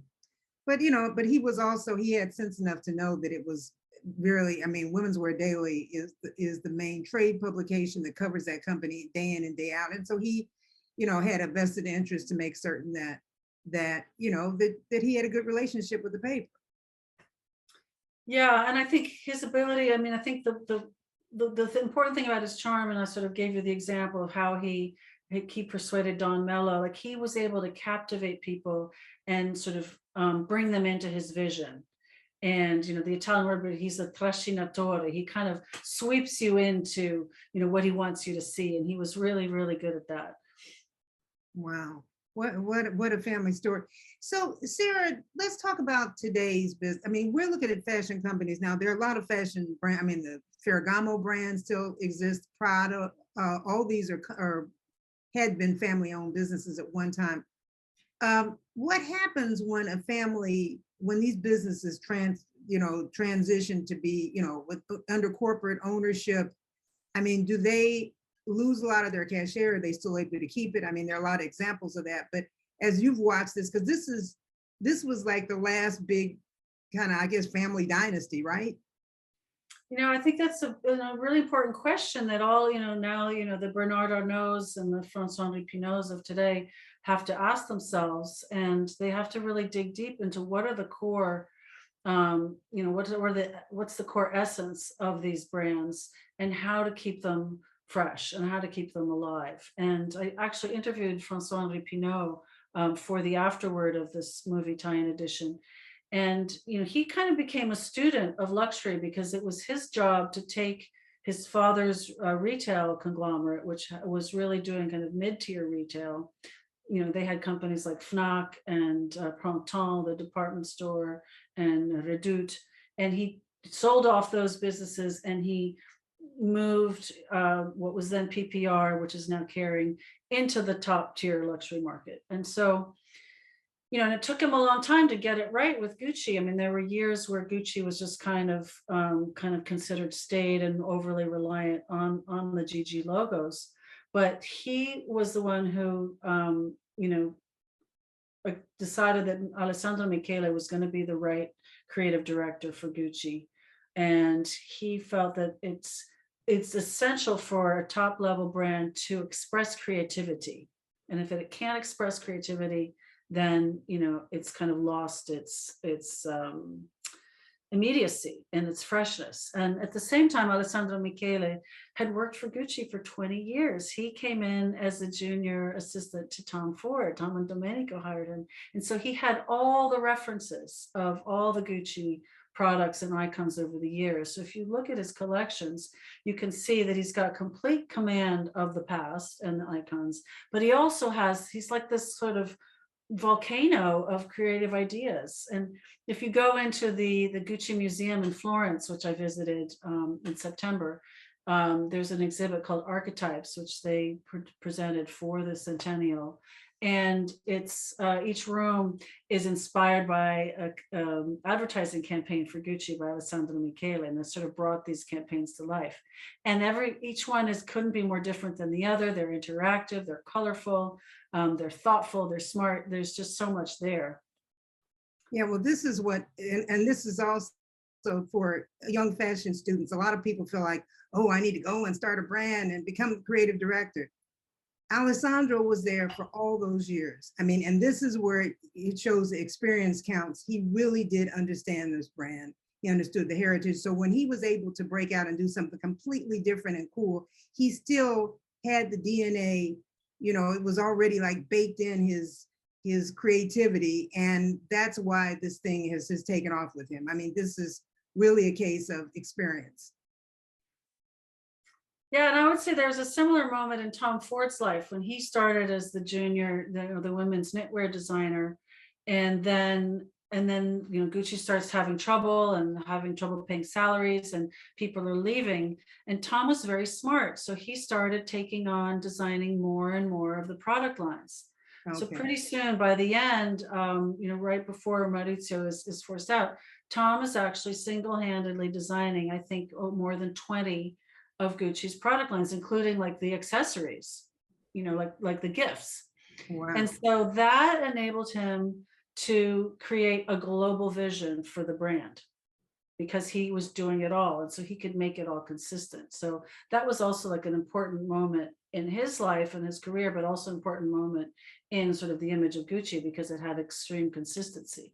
but he was also, he had sense enough to know that it was really, I mean, Women's Wear Daily is the main trade publication that covers that company day in and day out. And so he, had a vested interest to make certain that he had a good relationship with the paper. Yeah, and I think his ability, I think the the important thing about his charm, and I sort of gave you the example of how he persuaded Don Mello, like he was able to captivate people and sort of bring them into his vision. And, you know, the Italian word, but he's a trascinatore. He kind of sweeps you into, you know, what he wants you to see. And he was really, really good at that. Wow. What a family story. So Sara, let's talk about today's business. I mean, we're looking at fashion companies now. There are a lot of fashion brand. I mean, the Ferragamo brand still exists. Prada, all these are had been family-owned businesses at one time. What happens when a family, when these businesses transition to be, you know, under corporate ownership? I mean, do they lose a lot of their cachet, or are they still able to keep it? I mean, there are a lot of examples of that, but as you've watched this, because this was like the last big kind of, I guess, family dynasty, right? You know, I think that's a really important question that all, you know, now, you know, the Bernard Arnaults and the François-Henri Pinaults of today have to ask themselves, and they have to really dig deep into what are the core, you know, what's the core essence of these brands, and how to keep them fresh and how to keep them alive. And I actually interviewed François-Henri Pinault for the afterword of this movie tie-in edition. And, you know, he kind of became a student of luxury because it was his job to take his father's retail conglomerate, which was really doing kind of mid-tier retail. You know, they had companies like Fnac and Printemps, the department store, and Redoute. And he sold off those businesses, and he moved what was then PPR, which is now Kering, into the top tier luxury market. And so, you know, and it took him a long time to get it right with Gucci. I mean, there were years where Gucci was just kind of considered staid and overly reliant on the GG logos. But he was the one who, you know, decided that Alessandro Michele was going to be the right creative director for Gucci. And he felt that it's essential for a top level brand to express creativity. And if it can't express creativity, then, you know, it's kind of lost its immediacy and its freshness. And at the same time, Alessandro Michele had worked for Gucci for 20 years. He came in as a junior assistant to Tom Ford. Tom and Domenico hired him. And so he had all the references of all the Gucci products and icons over the years. So if you look at his collections, you can see that he's got complete command of the past and the icons, but he also he's like this sort of volcano of creative ideas. And if you go into the Gucci Museum in Florence, which I visited in September, there's an exhibit called Archetypes, which they presented for the Centennial. And it's each room is inspired by an advertising campaign for Gucci by Alessandro Michele, and they sort of brought these campaigns to life. And each one couldn't be more different than the other. They're interactive, they're colorful, they're thoughtful, they're smart. There's just so much there. Yeah, well, this is what, and this is also for young fashion students. A lot of people feel like, oh, I need to go and start a brand and become a creative director. Alessandro was there for all those years. I mean, and this is where it shows the experience counts. He really did understand this brand. He understood the heritage. So when he was able to break out and do something completely different and cool, he still had the DNA, you know, it was already like baked in his creativity. And that's why this thing has taken off with him. I mean, this is really a case of experience. Yeah, and I would say there's a similar moment in Tom Ford's life when he started as the junior, the women's knitwear designer, and then you know, Gucci starts having trouble paying salaries, and people are leaving. And Tom was very smart, so he started taking on designing more and more of the product lines. Okay. So pretty soon, by the end, you know, right before Maurizio is forced out, Tom is actually single-handedly designing, I think, more than 20 of Gucci's product lines, including like the accessories, you know, like the gifts. Wow. And so that enabled him to create a global vision for the brand, because he was doing it all, and so he could make it all consistent. So that was also like an important moment in his life and his career, but also an important moment in sort of the image of Gucci, because it had extreme consistency.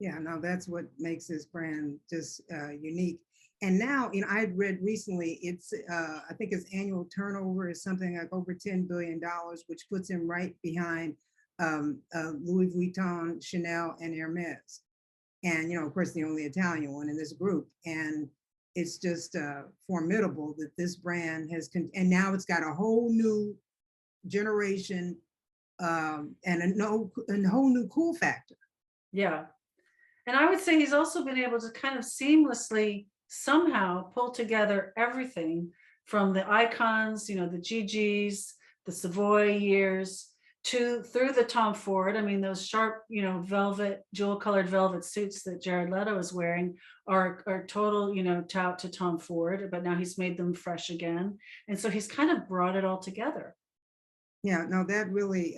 Yeah, no, that's what makes this brand just unique. And now, I had read recently, it's, I think his annual turnover is something like over $10 billion, which puts him right behind Louis Vuitton, Chanel, and Hermes. And, of course, the only Italian one in this group. And it's just formidable that this brand has, and now it's got a whole new generation and a whole new cool factor. Yeah. And I would say he's also been able to kind of seamlessly somehow pull together everything from the icons, the GGs, the Savoy years, through the Tom Ford. I mean, those sharp, velvet, jewel-colored velvet suits that Jared Leto is wearing are total, tout to Tom Ford, but now he's made them fresh again. And so he's kind of brought it all together. Yeah, no, that really,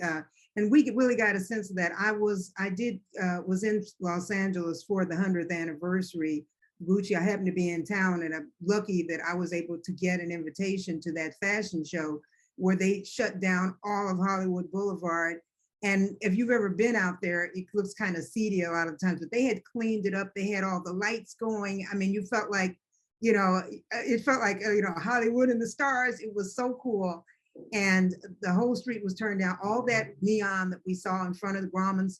and we really got a sense of that. I was in Los Angeles for the 100th anniversary Gucci. I happened to be in town, and I'm lucky that I was able to get an invitation to that fashion show where they shut down all of Hollywood Boulevard. And if you've ever been out there, it looks kind of seedy a lot of times, but they had cleaned it up. They had all the lights going. I mean, you felt like, it felt like, Hollywood and the stars. It was so cool. And the whole street was turned down, all that neon that we saw in front of the Grauman's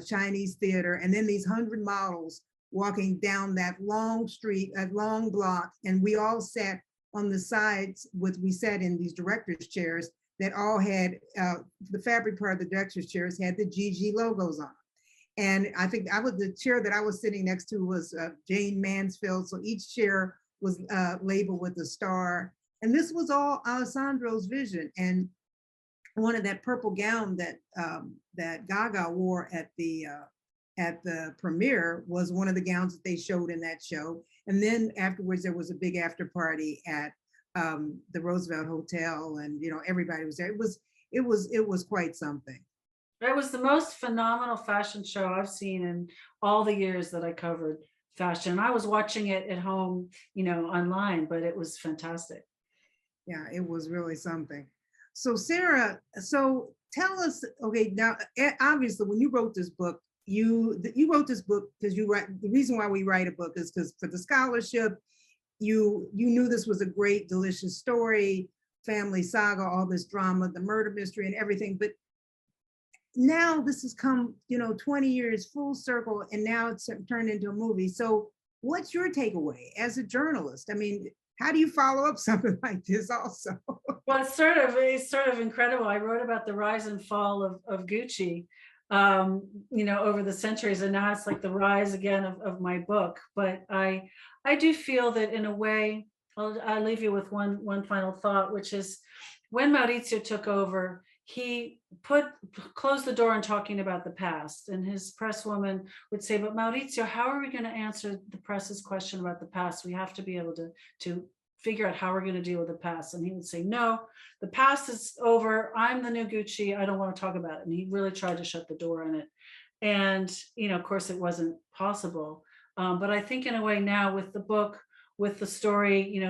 Chinese theater. And then these 100 models walking down that long street, that long block. And we all sat on the sides we sat in these director's chairs that all had, the fabric part of the director's chairs had the GG logos on. And I think the chair that I was sitting next to was Jane Mansfield. So each chair was labeled with a star. And this was all Alessandro's vision. And one of that purple gown that Gaga wore at the premiere was one of the gowns that they showed in that show. And then afterwards, there was a big after party at the Roosevelt Hotel, and everybody was there. It was quite something. It was the most phenomenal fashion show I've seen in all the years that I covered fashion. I was watching it at home, online, but it was fantastic. Yeah, it was really something. So Sara, tell us, okay, now obviously when you wrote this book, you wrote this book because the reason why we write a book is because for the scholarship, you knew this was a great, delicious story, family saga, all this drama, the murder mystery and everything. But now this has come, 20 years full circle, and now it's turned into a movie. So what's your takeaway as a journalist? I mean, how do you follow up something like this also? Well, it's sort of incredible. I wrote about the rise and fall of Gucci, over the centuries, and now it's like the rise again of my book. But I do feel that in a way, I'll leave you with one final thought, which is when Maurizio took over, he closed the door on talking about the past, and his press woman would say, but Maurizio, how are we going to answer the press's question about the past? We have to be able to figure out how we're going to deal with the past. And he would say, no, the past is over. I'm the new Gucci. I don't want to talk about it. And he really tried to shut the door on it. And, of course, it wasn't possible. But I think in a way now with the book, with the story,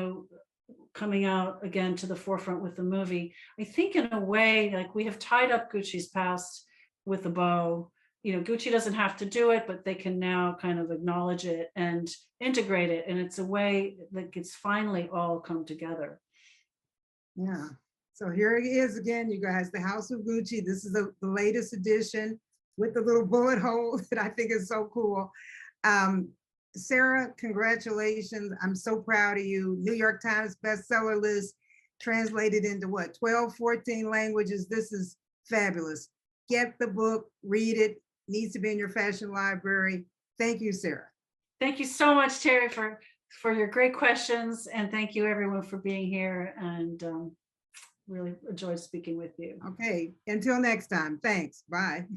coming out again to the forefront with the movie, I think in a way, like we have tied up Gucci's past with a bow. Gucci doesn't have to do it, but they can now kind of acknowledge it and integrate it. And it's a way that it's finally all come together. Yeah. So here it is again, you guys, the House of Gucci. This is the latest edition with the little bullet hole that I think is so cool. Sara, congratulations. I'm so proud of you. New York Times bestseller list, translated into what, 12, 14 languages. This is fabulous. Get the book, read it. Needs to be in your fashion library. Thank you, Sara. Thank you so much, Teri, for your great questions. And thank you everyone for being here, and really enjoyed speaking with you. Okay, until next time. Thanks. Bye.